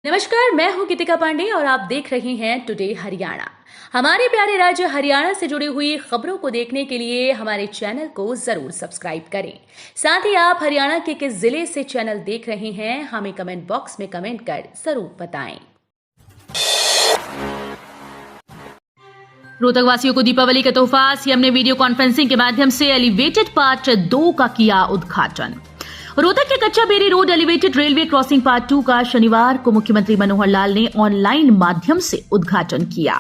नमस्कार, मैं हूं गीतिका पांडे और आप देख रहे हैं टुडे हरियाणा। हमारे प्यारे राज्य हरियाणा से जुड़ी हुई खबरों को देखने के लिए हमारे चैनल को जरूर सब्सक्राइब करें। साथ ही आप हरियाणा के किस जिले से चैनल देख रहे हैं हमें कमेंट बॉक्स में कमेंट कर जरूर बताएं। रोहतक वासियों को दीपावली का तोहफा, सीएम ने वीडियो कॉन्फ्रेंसिंग के माध्यम से एलिवेटेड पार्ट 2 का किया उद्घाटन। रोहतक के Kachcha Beri road elevated railway crossing part 2 का शनिवार को मुख्यमंत्री मनोहर लाल ने ऑनलाइन माध्यम से उद्घाटन किया।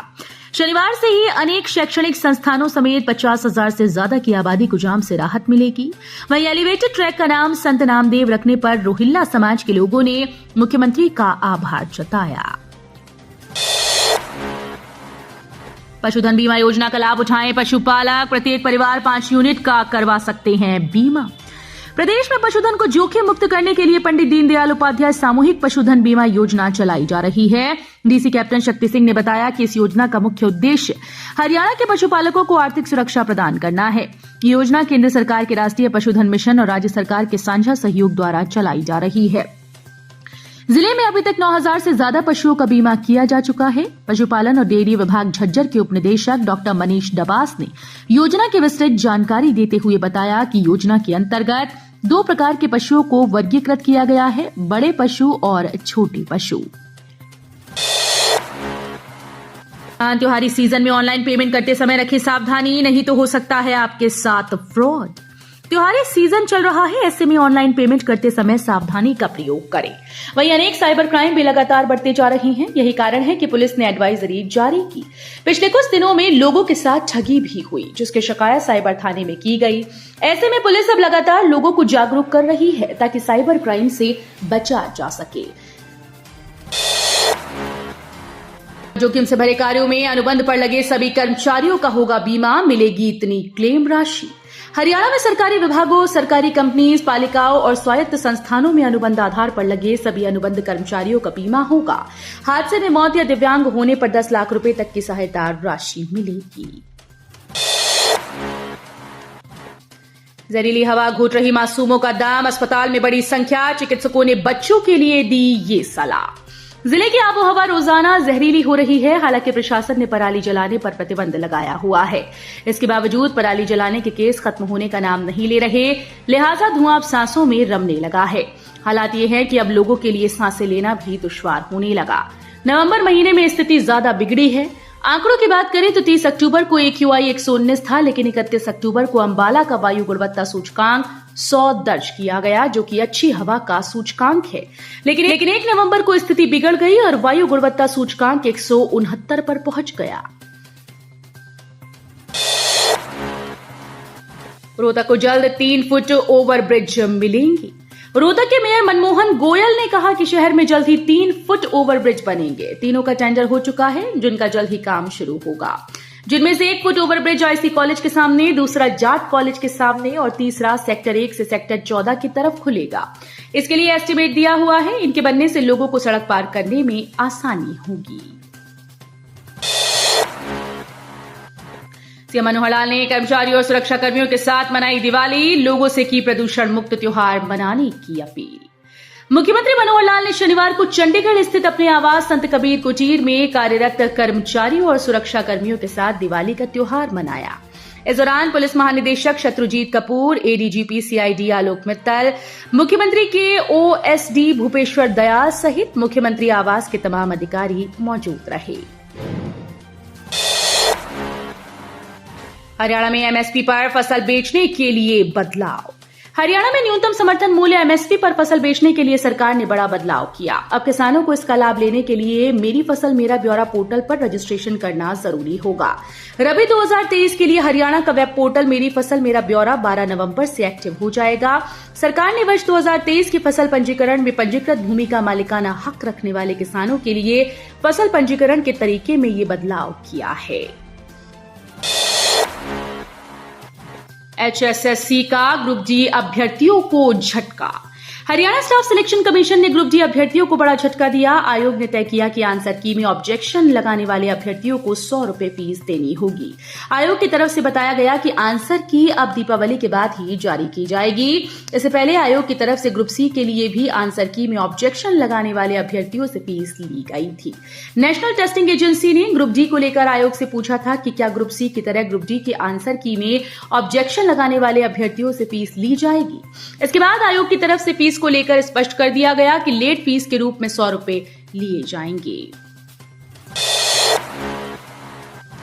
शनिवार से ही अनेक शैक्षणिक संस्थानों समेत 50,000 से ज्यादा की आबादी को जाम से राहत मिलेगी। वहीं एलिवेटेड ट्रैक का नाम संत नामदेव रखने पर रोहिल्ला समाज के लोगों ने मुख्यमंत्री का आभार जताया। पशुधन बीमा योजना का लाभ उठाएं पशुपालक, प्रत्येक परिवार 5 यूनिट का करवा सकते हैं बीमा। प्रदेश में पशुधन को जोखिम मुक्त करने के लिए पंडित दीनदयाल उपाध्याय सामूहिक पशुधन बीमा योजना चलाई जा रही है। डीसी कैप्टन शक्ति सिंह ने बताया कि इस योजना का मुख्य उद्देश्य हरियाणा के पशुपालकों को आर्थिक सुरक्षा प्रदान करना है। ये योजना केंद्र सरकार के राष्ट्रीय पशुधन मिशन और राज्य सरकार के साझा सहयोग द्वारा चलाई जा रही है। जिले में अभी तक 9,000 से ज्यादा पशुओं का बीमा किया जा चुका है। पशुपालन और डेयरी विभाग झज्जर के उपनिदेशक डॉक्टर मनीष डबास ने योजना की विस्तृत जानकारी देते हुए बताया कि योजना के अंतर्गत 2 प्रकार के पशुओं को वर्गीकृत किया गया है, बड़े पशु और छोटे पशु। त्योहारी सीजन में ऑनलाइन पेमेंट करते समय रखें सावधानी, नहीं तो हो सकता है आपके साथ फ्रॉड। त्योहारी सीजन चल रहा है, ऐसे में ऑनलाइन पेमेंट करते समय सावधानी का प्रयोग करें। वहीं अनेक साइबर क्राइम भी लगातार बढ़ते जा रहे हैं। यही कारण है कि पुलिस ने एडवाइजरी जारी की। पिछले कुछ दिनों में लोगों के साथ ठगी भी हुई, जिसकी शिकायत साइबर थाने में की गई। ऐसे में पुलिस अब लगातार लोगों को जागरूक कर रही है ताकि साइबर क्राइम से बचा जा सके। जोखिम से भरे कार्यों में अनुबंध पर लगे सभी कर्मचारियों का होगा बीमा, मिलेगी इतनी क्लेम राशि। हरियाणा में सरकारी विभागों, सरकारी कंपनीज, पालिकाओं और स्वायत्त संस्थानों में अनुबंध आधार पर लगे सभी अनुबंध कर्मचारियों का बीमा होगा। हादसे में मौत या दिव्यांग होने पर 10 लाख रुपए तक की सहायता राशि मिलेगी। जहरीली हवा घोट रही मासूमों का दाम, अस्पताल में बड़ी संख्या, चिकित्सकों ने बच्चों के लिए दी ये सलाह। जिले की आबोहवा रोजाना जहरीली हो रही है। हालांकि प्रशासन ने पराली जलाने पर प्रतिबंध लगाया हुआ है। इसके बावजूद पराली जलाने के केस खत्म होने का नाम नहीं ले रहे, लिहाजा धुआं अब सांसों में रमने लगा है। हालात ये है कि अब लोगों के लिए सांसें लेना भी दुश्वार होने लगा। नवंबर महीने में स्थिति ज्यादा बिगड़ी है। आंकड़ों की बात करें तो 30 अक्टूबर को AQI 119 था, लेकिन 31 अक्टूबर को अंबाला का वायु गुणवत्ता सूचकांक 100 दर्ज किया गया, जो कि अच्छी हवा का सूचकांक है। लेकिन 1 नवंबर को स्थिति बिगड़ गई और वायु गुणवत्ता सूचकांक 169 पर पहुंच गया। रोहतक को जल्द 3 फुट ओवरब्रिज मिलेंगी। रोहतक के मेयर मनमोहन गोयल ने कहा कि शहर में जल्द ही 3 फुट ओवरब्रिज बनेंगे। तीनों का टेंडर हो चुका है, जिनका जल्द ही काम शुरू होगा। जिनमें से 1 फुट ओवरब्रिज IC कॉलेज के सामने, दूसरा जाट कॉलेज के सामने और तीसरा सेक्टर 1 से सेक्टर 14 की तरफ खुलेगा। इसके लिए एस्टीमेट दिया हुआ है। इनके बनने से लोगों को सड़क पार करने में आसानी होगी। सीएम मनोहर लाल ने कर्मचारियों और सुरक्षा कर्मियों के साथ मनाई दिवाली, लोगों से की प्रदूषण मुक्त त्योहार मनाने की अपील। मुख्यमंत्री मनोहर लाल ने शनिवार को चंडीगढ़ स्थित अपने आवास संत कबीर कुटीर में कार्यरत कर्मचारियों और सुरक्षा कर्मियों के साथ दिवाली का त्योहार मनाया। इस दौरान पुलिस महानिदेशक शत्रुजीत कपूर, ADGP CID आलोक मित्तल, मुख्यमंत्री के OSD भूपेश्वर दयाल सहित मुख्यमंत्री आवास के तमाम अधिकारी मौजूद रहे। हरियाणा में MSP पर फसल बेचने के लिए बदलाव। हरियाणा में न्यूनतम समर्थन मूल्य MSP पर फसल बेचने के लिए सरकार ने बड़ा बदलाव किया। अब किसानों को इसका लाभ लेने के लिए मेरी फसल मेरा ब्यौरा पोर्टल पर रजिस्ट्रेशन करना जरूरी होगा। रबी 2023 के लिए हरियाणा का वेब पोर्टल मेरी फसल मेरा ब्यौरा 12 नवंबर से एक्टिव हो जाएगा। सरकार ने वर्ष 2023 की फसल पंजीकरण में पंजीकृत भूमि का मालिकाना हक रखने वाले किसानों के लिए फसल पंजीकरण के तरीके में ये बदलाव किया है। HSSC का ग्रुप D अभ्यर्थियों को झटका। हरियाणा स्टाफ सिलेक्शन कमीशन ने ग्रुप डी अभ्यर्थियों को बड़ा झटका दिया। आयोग ने तय किया कि आंसर की में ऑब्जेक्शन लगाने वाले अभ्यर्थियों को 100 रुपए फीस देनी होगी। आयोग की तरफ से बताया गया कि आंसर की अब दीपावली के बाद ही जारी की जाएगी। इससे पहले आयोग की तरफ से ग्रुप सी के लिए भी आंसर की में ऑब्जेक्शन लगाने वाले अभ्यर्थियों से फीस ली गई थी। नेशनल टेस्टिंग एजेंसी ने ग्रुप डी को लेकर आयोग से पूछा था कि क्या ग्रुप सी की तरह ग्रुप डी के आंसर की में ऑब्जेक्शन लगाने वाले अभ्यर्थियों से फीस ली जाएगी। इसके बाद आयोग की तरफ से फीस को लेकर स्पष्ट कर दिया गया कि लेट फीस के रूप में 100 रुपए लिए जाएंगे।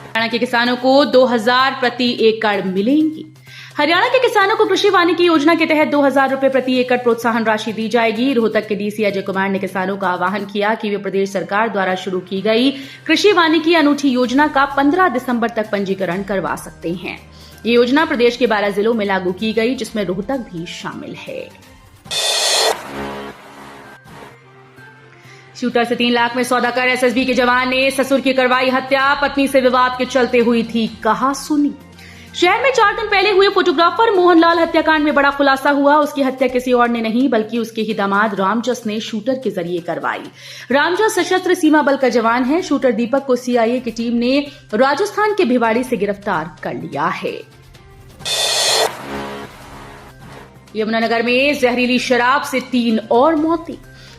हरियाणा के किसानों को 2000 प्रति एकड़ मिलेंगी। हरियाणा के किसानों को कृषि वानिकी योजना के तहत 2000 रुपए प्रति एकड़ प्रोत्साहन राशि दी जाएगी। रोहतक के डीसी अजय कुमार ने किसानों का आह्वान किया कि वे प्रदेश सरकार द्वारा शुरू की गई कृषि वानिकी अनूठी योजना का 15 दिसंबर तक पंजीकरण करवा सकते हैं। ये योजना प्रदेश के 12 जिलों में लागू की गई, जिसमें रोहतक भी शामिल है। शूटर से 3 लाख में सौदा कर एसएसबी के जवान ने ससुर की करवाई हत्या। पत्नी से विवाद के चलते हुई थी कहा सुनी। शहर में 4 दिन पहले हुए फोटोग्राफर मोहनलाल हत्याकांड में बड़ा खुलासा हुआ। उसकी हत्या किसी और ने नहीं बल्कि उसके ही दामाद रामजस ने शूटर के जरिए करवाई। रामजस सशस्त्र सीमा बल का जवान है। शूटर दीपक को सीआईए की टीम ने राजस्थान के भिवाड़ी से गिरफ्तार कर लिया है। यमुनानगर में जहरीली शराब से 3 और मौतें।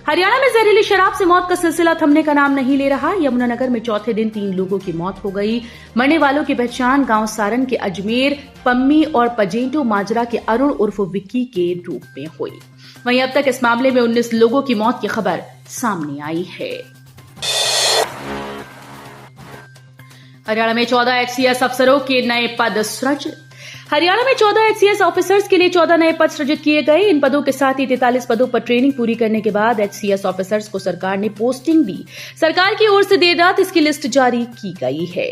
हरियाणा में जहरीली शराब से मौत का सिलसिला थमने का नाम नहीं ले रहा। यमुनानगर में चौथे दिन 3 लोगों की मौत हो गई। मरने वालों की पहचान गांव सारन के अजमेर, पम्मी और पजेंटो माजरा के अरुण उर्फ विक्की के रूप में हुई। वहीं अब तक इस मामले में 19 लोगों की मौत की खबर सामने आई है। हरियाणा में 14 एचसीएस अफसरों के नए पद सृजित। हरियाणा में 14 एचसीएस ऑफिसर्स के लिए 14 नए पद सृजित किए गए। इन पदों के साथ ही 43 पदों पर ट्रेनिंग पूरी करने के बाद एचसीएस ऑफिसर्स को सरकार ने पोस्टिंग दी। सरकार की ओर से देर रात इसकी लिस्ट जारी की गई है।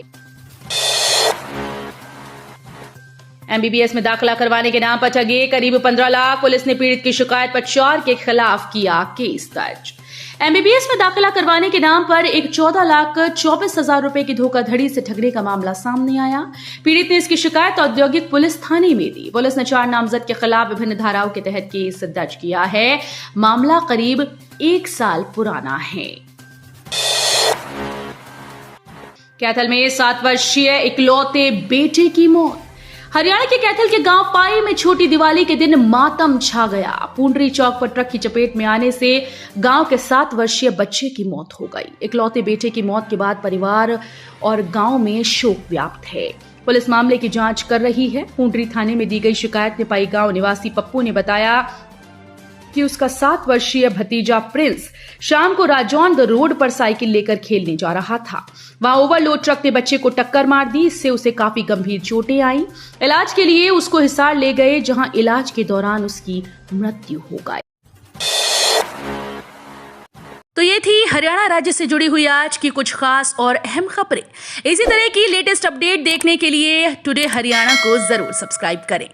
एमबीबीएस में दाखिला करवाने के नाम पर ठगे करीब 15 लाख। पुलिस ने पीड़ित की शिकायत पर 4 के खिलाफ किया केस दर्ज। एमबीबीएस में दाखिला करवाने के नाम पर एक 14,24,000 रुपए की धोखाधड़ी से ठगने का मामला सामने आया। पीड़ित ने इसकी शिकायत औद्योगिक पुलिस थाने में दी। पुलिस ने 4 नामजद के खिलाफ विभिन्न धाराओं के तहत केस दर्ज किया है। मामला करीब 1 साल पुराना है। कैथल में 7 वर्षीय इकलौते बेटे की मौत। हरियाणा के कैथल के गांव पाई में छोटी दिवाली के दिन मातम छा गया। पुंडरी चौक पर ट्रक की चपेट में आने से गांव के 7 वर्षीय बच्चे की मौत हो गई। इकलौते बेटे की मौत के बाद परिवार और गांव में शोक व्याप्त है। पुलिस मामले की जांच कर रही है। पुंडरी थाने में दी गई शिकायत में पाई गांव निवासी पप्पू ने बताया कि उसका 7 वर्षीय भतीजा प्रिंस शाम को राजौंद रोड पर साइकिल लेकर खेलने जा रहा था। वहां ओवरलोड ट्रक ने बच्चे को टक्कर मार दी। इससे उसे काफी गंभीर चोटें आईं। इलाज के लिए उसको हिसार ले गए, जहां इलाज के दौरान उसकी मृत्यु हो गई। तो ये थी हरियाणा राज्य से जुड़ी हुई आज की कुछ खास और अहम खबरें। इसी तरह की लेटेस्ट अपडेट देखने के लिए टुडे हरियाणा को जरूर सब्सक्राइब करें।